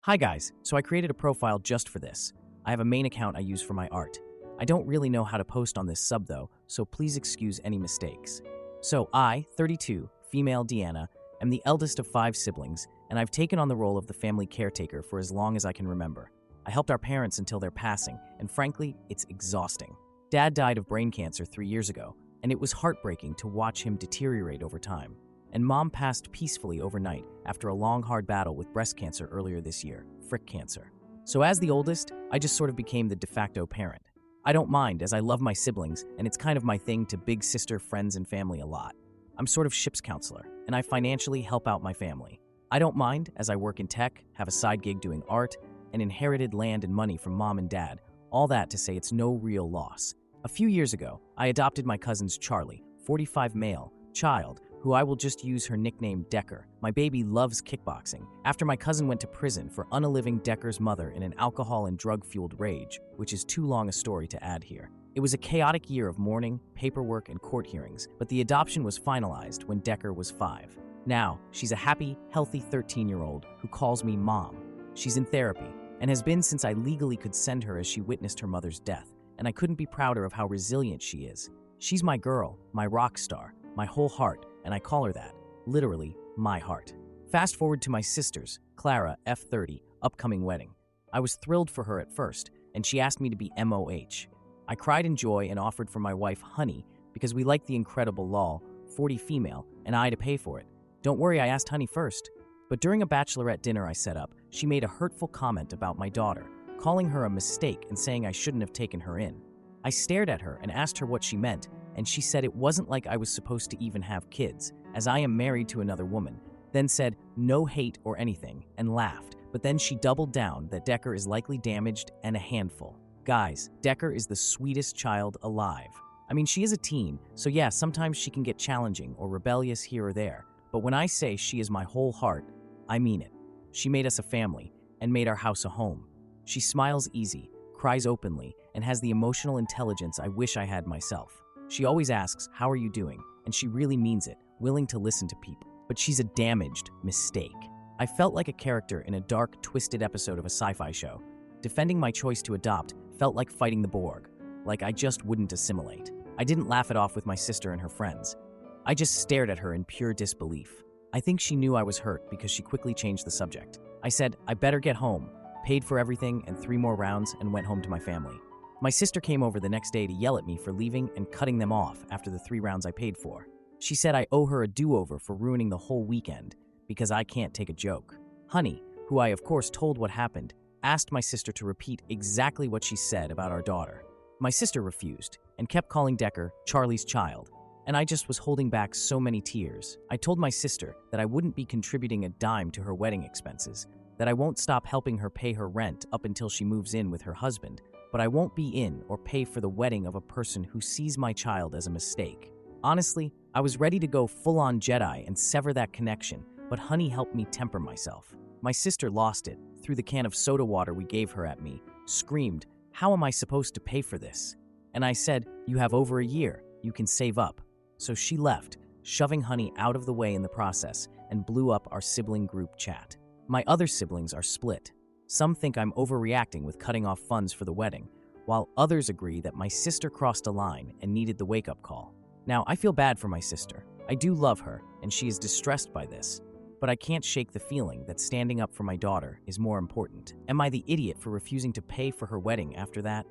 Hi guys, so I created a profile just for this. I have a main account I use for my art. I don't really know how to post on this sub though, so please excuse any mistakes. So I, 32, female Deanna, am the eldest of 5 siblings, and I've taken on the role of the family caretaker for as long as I can remember. I helped our parents until their passing, and frankly, it's exhausting. Dad died of brain cancer 3 years ago, and it was heartbreaking to watch him deteriorate over time. And Mom passed peacefully overnight after a long, hard battle with breast cancer earlier this year, frick cancer. So as the oldest, I just sort of became the de facto parent. I don't mind, as I love my siblings, and it's kind of my thing to big sister friends and family a lot. I'm sort of ship's counselor, and I financially help out my family. I don't mind, as I work in tech, have a side gig doing art, and inherited land and money from Mom and Dad, all that to say it's no real loss. A few years ago, I adopted my cousin's Charlie, 45 male, child, who I will just use her nickname Decker. My baby loves kickboxing, after my cousin went to prison for unaliving Decker's mother in an alcohol and drug-fueled rage, which is too long a story to add here. It was a chaotic year of mourning, paperwork, and court hearings, but the adoption was finalized when Decker was 5. Now, she's a happy, healthy 13-year-old who calls me Mom. She's in therapy, and has been since I legally could send her as she witnessed her mother's death, and I couldn't be prouder of how resilient she is. She's my girl, my rock star, my whole heart, and I call her that, literally, my heart. Fast forward to my sister's, Clara, F30, upcoming wedding. I was thrilled for her at first, and she asked me to be MOH. I cried in joy and offered for my wife Honey, because we like the incredible lol, 40 female, and I to pay for it. Don't worry, I asked Honey first. But during a Bachelorette dinner I set up, she made a hurtful comment about my daughter, calling her a mistake and saying I shouldn't have taken her in. I stared at her and asked her what she meant, and she said it wasn't like I was supposed to even have kids, as I am married to another woman, then said no hate or anything, and laughed, but then she doubled down that Decker is likely damaged and a handful. Guys, Decker is the sweetest child alive. I mean, she is a teen, so yeah, sometimes she can get challenging or rebellious here or there, but when I say she is my whole heart, I mean it. She made us a family, and made our house a home. She smiles easy, cries openly, and has the emotional intelligence I wish I had myself. She always asks, "How are you doing?" And she really means it, willing to listen to people. But she's a damaged mistake. I felt like a character in a dark, twisted episode of a sci-fi show. Defending my choice to adopt felt like fighting the Borg, like I just wouldn't assimilate. I didn't laugh it off with my sister and her friends. I just stared at her in pure disbelief. I think she knew I was hurt because she quickly changed the subject. I said, I better get home, paid for everything and 3 more rounds, and went home to my family. My sister came over the next day to yell at me for leaving and cutting them off after the 3 rounds I paid for. She said I owe her a do-over for ruining the whole weekend because I can't take a joke. Honey, who I of course told what happened, asked my sister to repeat exactly what she said about our daughter. My sister refused and kept calling Decker Charlie's child, and I just was holding back so many tears. I told my sister that I wouldn't be contributing a dime to her wedding expenses, that I won't stop helping her pay her rent up until she moves in with her husband, but I won't be in or pay for the wedding of a person who sees my child as a mistake. Honestly, I was ready to go full-on Jedi and sever that connection, but Honey helped me temper myself. My sister lost it, threw the can of soda water we gave her at me, screamed, "How am I supposed to pay for this?" And I said, "You have over a year, you can save up." So she left, shoving Honey out of the way in the process, and blew up our sibling group chat. My other siblings are split. Some think I'm overreacting with cutting off funds for the wedding, while others agree that my sister crossed a line and needed the wake-up call. Now, I feel bad for my sister. I do love her, and she is distressed by this, but I can't shake the feeling that standing up for my daughter is more important. Am I the idiot for refusing to pay for her wedding after that?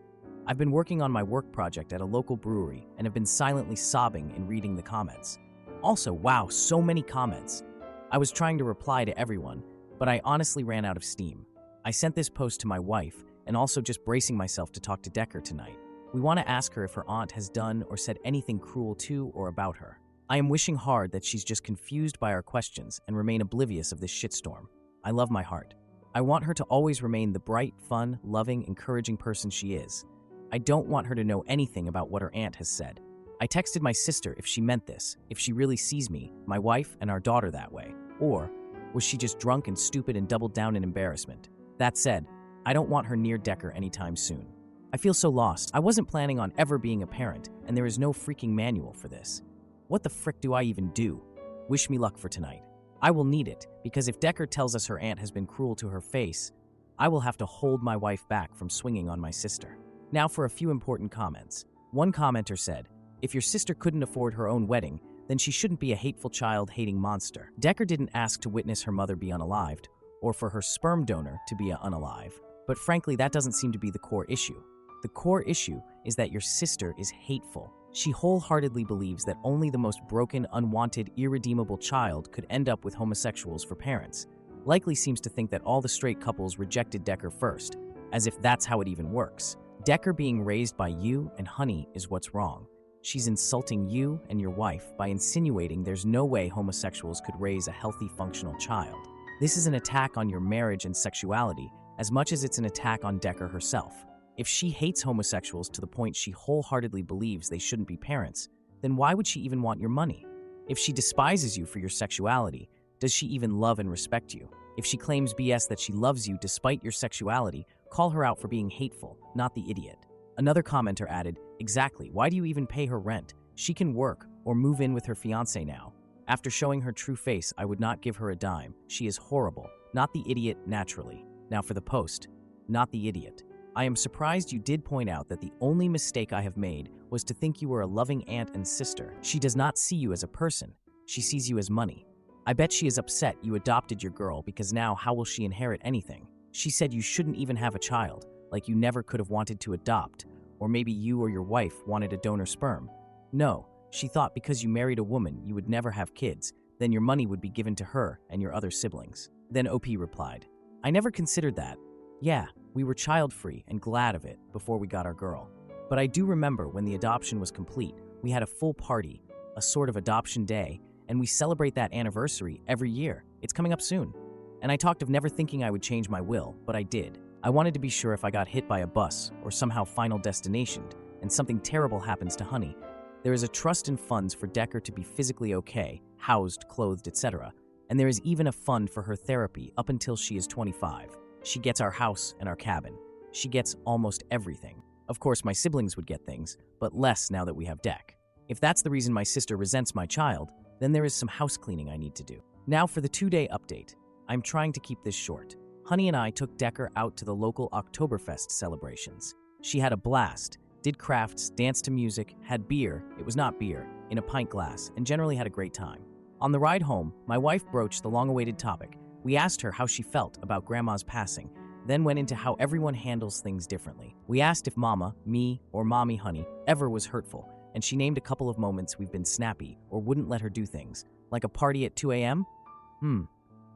I've been working on my work project at a local brewery and have been silently sobbing and reading the comments. Also, wow, so many comments. I was trying to reply to everyone, but I honestly ran out of steam. I sent this post to my wife and also just bracing myself to talk to Decker tonight. We want to ask her if her aunt has done or said anything cruel to or about her. I am wishing hard that she's just confused by our questions and remain oblivious of this shitstorm. I love my heart. I want her to always remain the bright, fun, loving, encouraging person she is. I don't want her to know anything about what her aunt has said. I texted my sister if she meant this, if she really sees me, my wife, and our daughter that way. Or was she just drunk and stupid and doubled down in embarrassment? That said, I don't want her near Decker anytime soon. I feel so lost. I wasn't planning on ever being a parent, and there is no freaking manual for this. What the frick do I even do? Wish me luck for tonight. I will need it, because if Decker tells us her aunt has been cruel to her face, I will have to hold my wife back from swinging on my sister. Now for a few important comments. One commenter said, if your sister couldn't afford her own wedding, then she shouldn't be a hateful child-hating monster. Decker didn't ask to witness her mother be unalived, or for her sperm donor to be unalive. But frankly, that doesn't seem to be the core issue. The core issue is that your sister is hateful. She wholeheartedly believes that only the most broken, unwanted, irredeemable child could end up with homosexuals for parents. Likely seems to think that all the straight couples rejected Decker first, as if that's how it even works. Decker being raised by you and Honey is what's wrong. She's insulting you and your wife by insinuating there's no way homosexuals could raise a healthy, functional child. This is an attack on your marriage and sexuality as much as it's an attack on Decker herself. If she hates homosexuals to the point she wholeheartedly believes they shouldn't be parents, then why would she even want your money? If she despises you for your sexuality, does she even love and respect you? If she claims BS that she loves you despite your sexuality, call her out for being hateful, not the idiot. Another commenter added, exactly, why do you even pay her rent? She can work or move in with her fiancé now. After showing her true face, I would not give her a dime. She is horrible, not the idiot naturally. Now for the post, not the idiot. I am surprised you did point out that the only mistake I have made was to think you were a loving aunt and sister. She does not see you as a person. She sees you as money. I bet she is upset you adopted your girl because now how will she inherit anything? She said you shouldn't even have a child, like you never could have wanted to adopt, or maybe you or your wife wanted a donor sperm. No, she thought because you married a woman you would never have kids, then your money would be given to her and your other siblings. Then OP replied, I never considered that. Yeah, we were child-free and glad of it before we got our girl. But I do remember when the adoption was complete, we had a full party, a sort of adoption day, and we celebrate that anniversary every year. It's coming up soon. And I talked of never thinking I would change my will, but I did. I wanted to be sure if I got hit by a bus or somehow final destinationed and something terrible happens to Honey, there is a trust and funds for Decker to be physically okay, housed, clothed, etc. And there is even a fund for her therapy up until she is 25. She gets our house and our cabin. She gets almost everything. Of course, my siblings would get things, but less now that we have Deck. If that's the reason my sister resents my child, then there is some house cleaning I need to do. Now for the 2-day update. I'm trying to keep this short. Honey and I took Decker out to the local Oktoberfest celebrations. She had a blast, did crafts, danced to music, had beer, it was not beer, in a pint glass, and generally had a great time. On the ride home, my wife broached the long-awaited topic. We asked her how she felt about Grandma's passing, then went into how everyone handles things differently. We asked if Mama, me, or Mommy Honey ever was hurtful, and she named a couple of moments we've been snappy or wouldn't let her do things, like a party at 2 a.m.?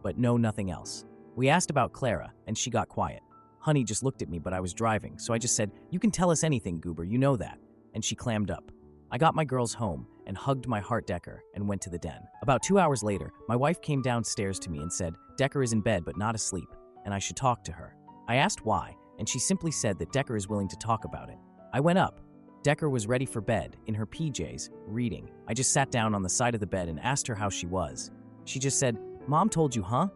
But no, nothing else. We asked about Clara, and she got quiet. Honey just looked at me, but I was driving, so I just said, you can tell us anything, Goober, you know that. And she clammed up. I got my girls home and hugged my heart Decker and went to the den. About 2 hours later, my wife came downstairs to me and said, Decker is in bed but not asleep, and I should talk to her. I asked why, and she simply said that Decker is willing to talk about it. I went up. Decker was ready for bed, in her PJs, reading. I just sat down on the side of the bed and asked her how she was. She just said, Mom told you, huh?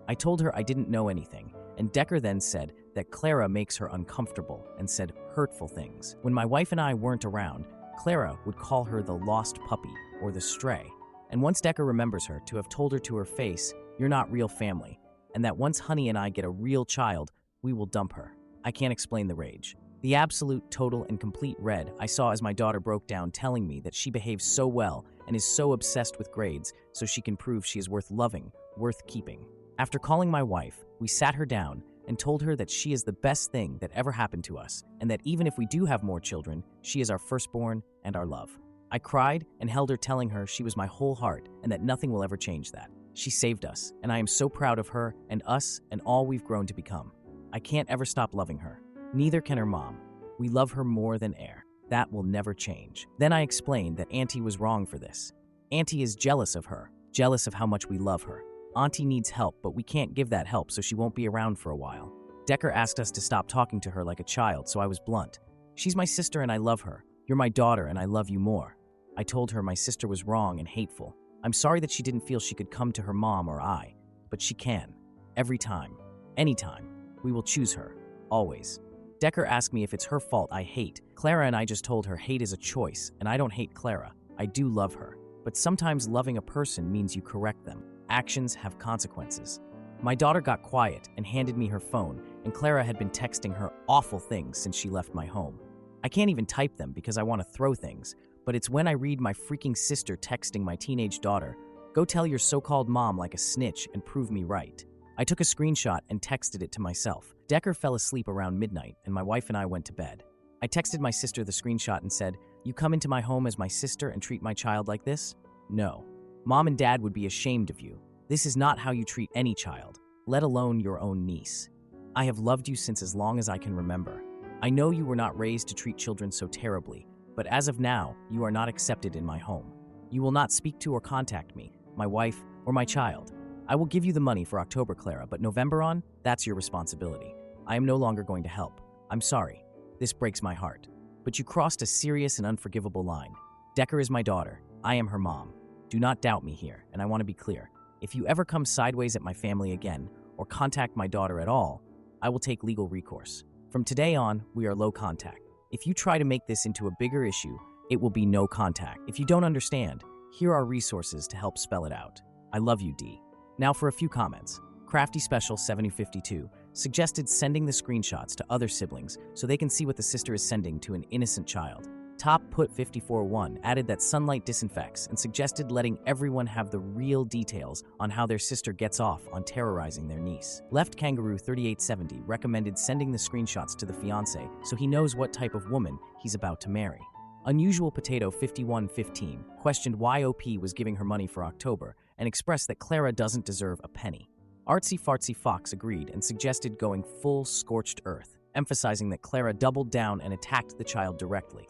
I told her I didn't know anything, and Decker then said that Clara makes her uncomfortable and said hurtful things. When my wife and I weren't around, Clara would call her the lost puppy or the stray. And once Decker remembers her to have told her to her face, you're not real family, and that once Honey and I get a real child, we will dump her. I can't explain the rage. The absolute, total, and complete red I saw as my daughter broke down telling me that she behaves so well and is so obsessed with grades so she can prove she is worth loving, worth keeping. After calling my wife, we sat her down and told her that she is the best thing that ever happened to us, and that even if we do have more children, she is our firstborn and our love. I cried and held her, telling her she was my whole heart and that nothing will ever change that. She saved us, and I am so proud of her and us and all we've grown to become. I can't ever stop loving her. Neither can her mom. We love her more than air. That will never change. Then I explained that Auntie was wrong for this. Auntie is jealous of her, jealous of how much we love her. Auntie needs help, but we can't give that help, so she won't be around for a while. Decker asked us to stop talking to her like a child, so I was blunt. She's my sister and I love her. You're my daughter and I love you more. I told her my sister was wrong and hateful. I'm sorry that she didn't feel she could come to her mom or I, but she can. Every time. Anytime. We will choose her. Always. Decker asked me if it's her fault I hate. Clara and I just told her hate is a choice, and I don't hate Clara. I do love her. But sometimes loving a person means you correct them. Actions have consequences. My daughter got quiet and handed me her phone, and Clara had been texting her awful things since she left my home. I can't even type them because I want to throw things, but it's when I read my freaking sister texting my teenage daughter, "Go tell your so-called mom like a snitch and prove me right." I took a screenshot and texted it to myself. Decker fell asleep around midnight, and my wife and I went to bed. I texted my sister the screenshot and said, "You come into my home as my sister and treat my child like this? No. Mom and Dad would be ashamed of you. This is not how you treat any child, let alone your own niece. I have loved you since as long as I can remember. I know you were not raised to treat children so terribly, but as of now, you are not accepted in my home. You will not speak to or contact me, my wife, or my child. I will give you the money for October, Clara, but November on, that's your responsibility. I am no longer going to help. I'm sorry. This breaks my heart. But you crossed a serious and unforgivable line. Decker is my daughter. I am her mom. Do not doubt me here, and I want to be clear. If you ever come sideways at my family again, or contact my daughter at all, I will take legal recourse. From today on, we are low contact. If you try to make this into a bigger issue, it will be no contact. If you don't understand, here are resources to help spell it out. I love you, D." Now for a few comments. Crafty Special 7052 suggested sending the screenshots to other siblings so they can see what the sister is sending to an innocent child. Top Put 541 added that sunlight disinfects and suggested letting everyone have the real details on how their sister gets off on terrorizing their niece. Left Kangaroo 3870 recommended sending the screenshots to the fiancé so he knows what type of woman he's about to marry. Unusual Potato 5115 questioned why OP was giving her money for October and expressed that Clara doesn't deserve a penny. Artsy Fartsy Fox agreed and suggested going full scorched earth, emphasizing that Clara doubled down and attacked the child directly.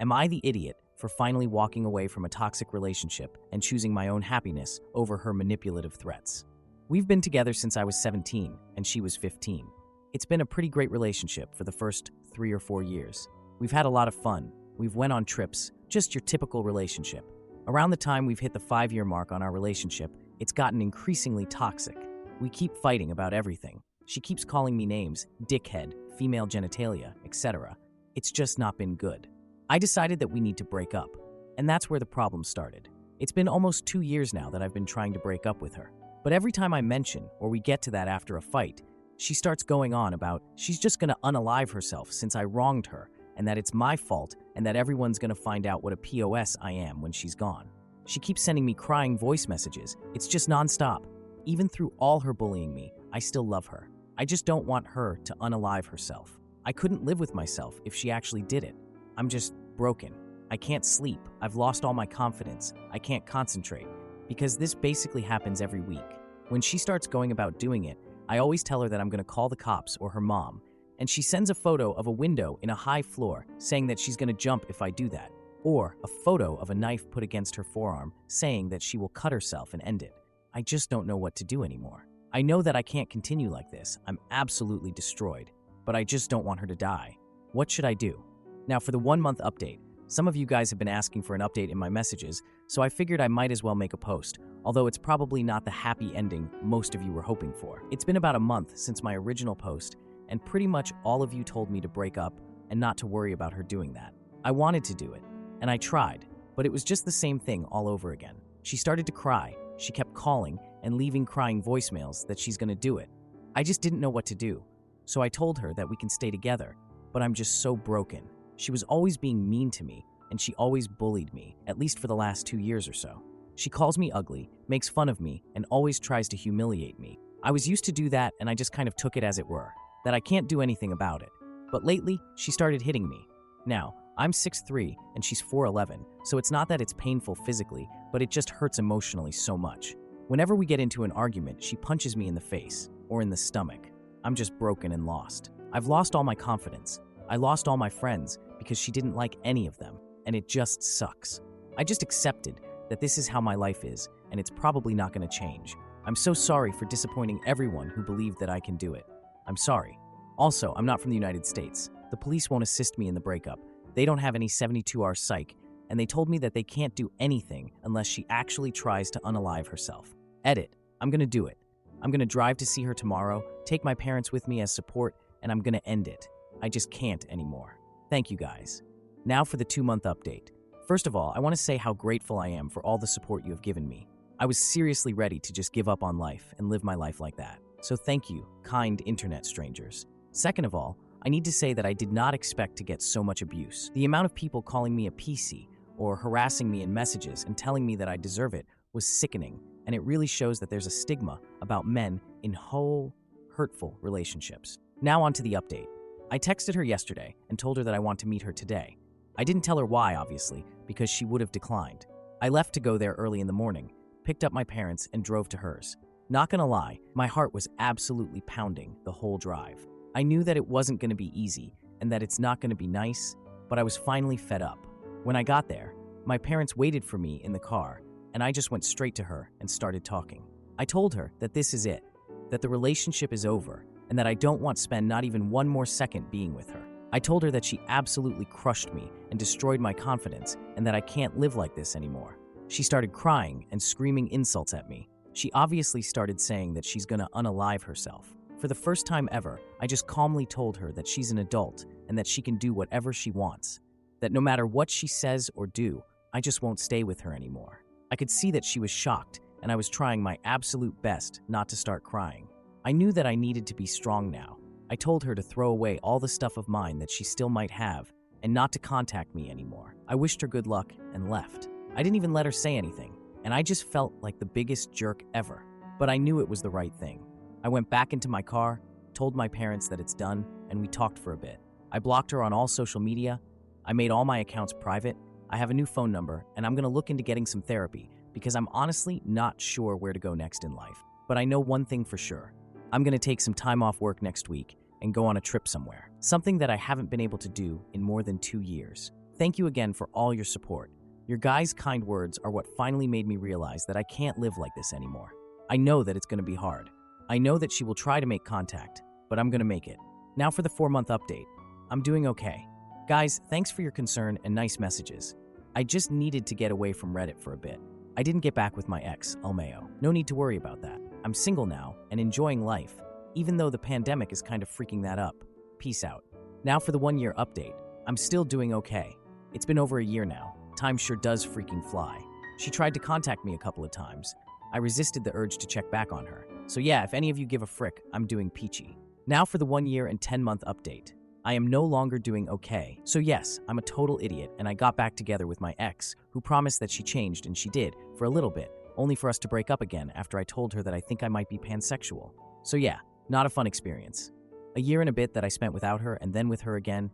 Am I the idiot for finally walking away from a toxic relationship and choosing my own happiness over her manipulative threats? We've been together since I was 17 and she was 15. It's been a pretty great relationship for the first 3 or 4 years. We've had a lot of fun. We've went on trips, just your typical relationship. Around the time we've hit the 5-year mark on our relationship, it's gotten increasingly toxic. We keep fighting about everything. She keeps calling me names, dickhead, female genitalia, etc. It's just not been good. I decided that we need to break up, and that's where the problem started. It's been almost 2 years now that I've been trying to break up with her. But every time I mention, or we get to that after a fight, she starts going on about she's just gonna unalive herself since I wronged her, and that it's my fault, and that everyone's gonna find out what a POS I am when she's gone. She keeps sending me crying voice messages. It's just nonstop. Even through all her bullying me, I still love her. I just don't want her to unalive herself. I couldn't live with myself if she actually did it. I'm just broken. I can't sleep. I've lost all my confidence. I can't concentrate. Because this basically happens every week. When she starts going about doing it, I always tell her that I'm gonna call the cops or her mom, and she sends a photo of a window in a high floor saying that she's gonna jump if I do that, or a photo of a knife put against her forearm saying that she will cut herself and end it. I just don't know what to do anymore. I know that I can't continue like this. I'm absolutely destroyed, but I just don't want her to die. What should I do? Now for the 1-month update. Some of you guys have been asking for an update in my messages, so I figured I might as well make a post, although it's probably not the happy ending most of you were hoping for. It's been about a month since my original post, and pretty much all of you told me to break up and not to worry about her doing that. I wanted to do it, and I tried, but it was just the same thing all over again. She started to cry. She kept calling and leaving crying voicemails that she's gonna do it. I just didn't know what to do, so I told her that we can stay together, but I'm just so broken. She was always being mean to me, and she always bullied me, at least for the last 2 years or so. She calls me ugly, makes fun of me, and always tries to humiliate me. I was used to do that, and I just kind of took it as it were, that I can't do anything about it. But lately, she started hitting me. Now, I'm 6'3", and she's 4'11", so it's not that it's painful physically, but it just hurts emotionally so much. Whenever we get into an argument, she punches me in the face, or in the stomach. I'm just broken and lost. I've lost all my confidence. I lost all my friends because she didn't like any of them, and it just sucks. I just accepted that this is how my life is, and it's probably not going to change. I'm so sorry for disappointing everyone who believed that I can do it. I'm sorry. Also, I'm not from the United States. The police won't assist me in the breakup. They don't have any 72-hour psych, and they told me that they can't do anything unless she actually tries to unalive herself. Edit. I'm going to do it. I'm going to drive to see her tomorrow, take my parents with me as support, and I'm going to end it. I just can't anymore. Thank you guys. Now for the 2-month update. First of all, I want to say how grateful I am for all the support you have given me. I was seriously ready to just give up on life and live my life like that. So thank you, kind internet strangers. Second of all, I need to say that I did not expect to get so much abuse. The amount of people calling me a PC or harassing me in messages and telling me that I deserve it was sickening, and it really shows that there's a stigma about men in hurtful relationships. Now on to the update. I texted her yesterday and told her that I want to meet her today. I didn't tell her why, obviously, because she would have declined. I left to go there early in the morning, picked up my parents, and drove to hers. Not gonna lie, my heart was absolutely pounding the whole drive. I knew that it wasn't gonna be easy and that it's not gonna be nice, but I was finally fed up. When I got there, my parents waited for me in the car, and I just went straight to her and started talking. I told her that this is it, that the relationship is over, and that I don't want to spend not even one more second being with her. I told her that she absolutely crushed me and destroyed my confidence, and that I can't live like this anymore. She started crying and screaming insults at me. She obviously started saying that she's gonna unalive herself. For the first time ever, I just calmly told her that she's an adult and that she can do whatever she wants. That no matter what she says or do, I just won't stay with her anymore. I could see that she was shocked, and I was trying my absolute best not to start crying. I knew that I needed to be strong now. I told her to throw away all the stuff of mine that she still might have and not to contact me anymore. I wished her good luck and left. I didn't even let her say anything, and I just felt like the biggest jerk ever. But I knew it was the right thing. I went back into my car, told my parents that it's done, and we talked for a bit. I blocked her on all social media. I made all my accounts private. I have a new phone number, and I'm gonna look into getting some therapy because I'm honestly not sure where to go next in life. But I know one thing for sure. I'm gonna take some time off work next week and go on a trip somewhere. Something that I haven't been able to do in more than 2 years. Thank you again for all your support. Your guys' kind words are what finally made me realize that I can't live like this anymore. I know that it's gonna be hard. I know that she will try to make contact, but I'm gonna make it. Now for the 4-month update. I'm doing okay. Guys, thanks for your concern and nice messages. I just needed to get away from Reddit for a bit. I didn't get back with my ex, Almeo. No need to worry about that. I'm single now and enjoying life, even though the pandemic is kind of freaking that up. Peace out. Now for the 1-year update. I'm still doing okay. It's been over a year now. Time sure does freaking fly. She tried to contact me a couple of times. I resisted the urge to check back on her. So yeah, if any of you give a frick, I'm doing peachy. Now for the 1-year and 10-month update. I am no longer doing okay. So yes, I'm a total idiot, and I got back together with my ex, who promised that she changed, and she did, for a little bit, only for us to break up again after I told her that I think I might be pansexual. So yeah, not a fun experience. A year and a bit that I spent without her and then with her again,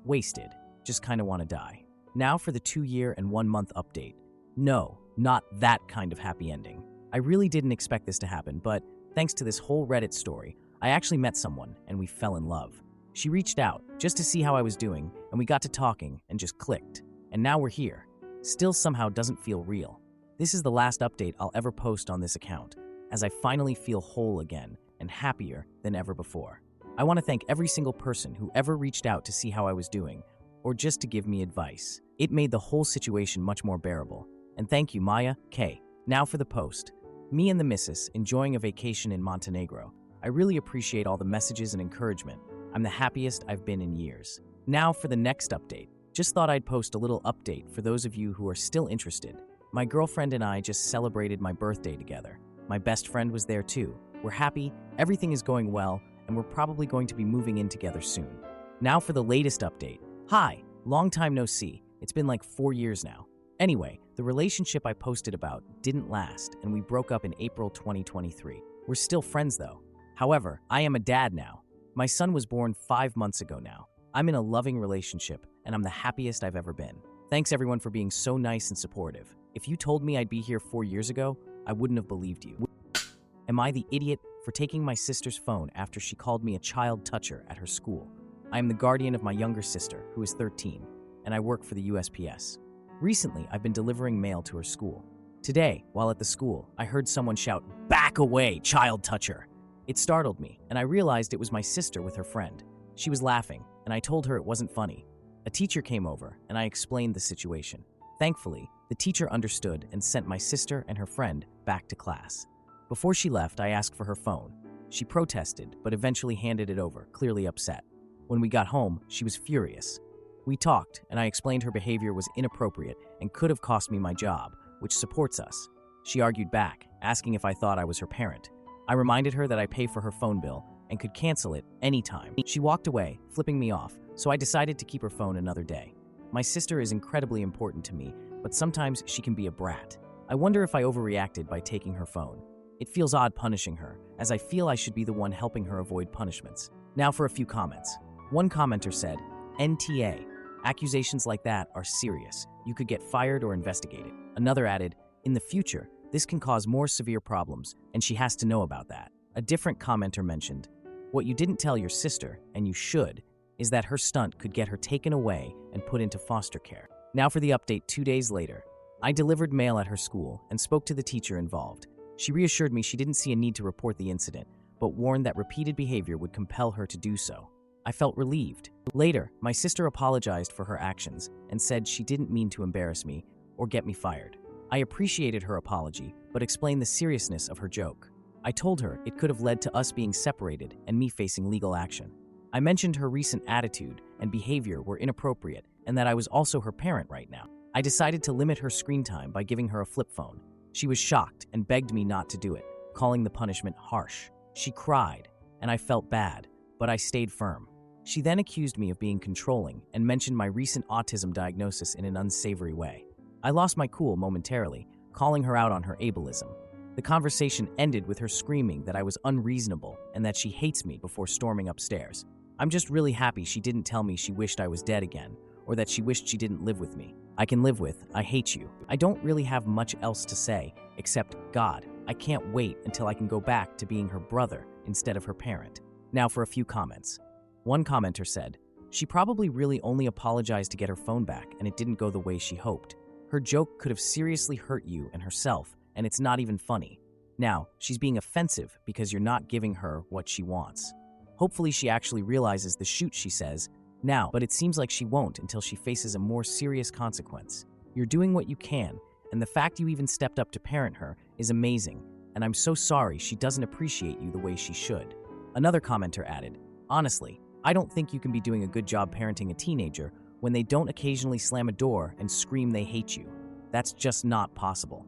wasted. Just kinda wanna die. Now for the 2-year and 1-month update. No, not that kind of happy ending. I really didn't expect this to happen, but thanks to this whole Reddit story, I actually met someone and we fell in love. She reached out just to see how I was doing, and we got to talking and just clicked. And now we're here. Still somehow doesn't feel real. This is the last update I'll ever post on this account, as I finally feel whole again and happier than ever before. I want to thank every single person who ever reached out to see how I was doing, or just to give me advice. It made the whole situation much more bearable. And thank you, Maya K. Now for the post. Me and the missus enjoying a vacation in Montenegro. I really appreciate all the messages and encouragement. I'm the happiest I've been in years. Now for the next update. Just thought I'd post a little update for those of you who are still interested. My girlfriend and I just celebrated my birthday together. My best friend was there too. We're happy, everything is going well, and we're probably going to be moving in together soon. Now for the latest update. Hi, long time no see. It's been like 4 years now. Anyway, the relationship I posted about didn't last, and we broke up in April 2023. We're still friends though. However, I am a dad now. My son was born 5 months ago now. I'm in a loving relationship, and I'm the happiest I've ever been. Thanks everyone for being so nice and supportive. If you told me I'd be here 4 years ago, I wouldn't have believed you. Am I the idiot for taking my sister's phone after she called me a child toucher at her school? I am the guardian of my younger sister, who is 13, and I work for the USPS. Recently, I've been delivering mail to her school. Today, while at the school, I heard someone shout, "Back away, child toucher!" It startled me, and I realized it was my sister with her friend. She was laughing, and I told her it wasn't funny. A teacher came over, and I explained the situation. Thankfully, the teacher understood and sent my sister and her friend back to class. Before she left, I asked for her phone. She protested, but eventually handed it over, clearly upset. When we got home, she was furious. We talked, and I explained her behavior was inappropriate and could have cost me my job, which supports us. She argued back, asking if I thought I was her parent. I reminded her that I pay for her phone bill and could cancel it anytime. She walked away, flipping me off, so I decided to keep her phone another day. My sister is incredibly important to me, but sometimes she can be a brat. I wonder if I overreacted by taking her phone. It feels odd punishing her, as I feel I should be the one helping her avoid punishments. Now for a few comments. One commenter said, NTA, accusations like that are serious. You could get fired or investigated. Another added, in the future, this can cause more severe problems, and she has to know about that. A different commenter mentioned, what you didn't tell your sister, and you should, is that her stunt could get her taken away and put into foster care. Now for the update 2 days later. I delivered mail at her school and spoke to the teacher involved. She reassured me she didn't see a need to report the incident, but warned that repeated behavior would compel her to do so. I felt relieved. Later, my sister apologized for her actions and said she didn't mean to embarrass me or get me fired. I appreciated her apology, but explained the seriousness of her joke. I told her it could have led to us being separated and me facing legal action. I mentioned her recent attitude and behavior were inappropriate and that I was also her parent right now. I decided to limit her screen time by giving her a flip phone. She was shocked and begged me not to do it, calling the punishment harsh. She cried, and I felt bad, but I stayed firm. She then accused me of being controlling and mentioned my recent autism diagnosis in an unsavory way. I lost my cool momentarily, calling her out on her ableism. The conversation ended with her screaming that I was unreasonable and that she hates me before storming upstairs. I'm just really happy she didn't tell me she wished I was dead again, or that she wished she didn't live with me. I can live with, I hate you. I don't really have much else to say, except, God, I can't wait until I can go back to being her brother instead of her parent. Now for a few comments. One commenter said, she probably really only apologized to get her phone back and it didn't go the way she hoped. Her joke could have seriously hurt you and herself, and it's not even funny. Now, she's being offensive because you're not giving her what she wants. Hopefully she actually realizes the shoot, she says, now, but it seems like she won't until she faces a more serious consequence. You're doing what you can, and the fact you even stepped up to parent her is amazing, and I'm so sorry she doesn't appreciate you the way she should. Another commenter added, honestly, I don't think you can be doing a good job parenting a teenager when they don't occasionally slam a door and scream they hate you. That's just not possible.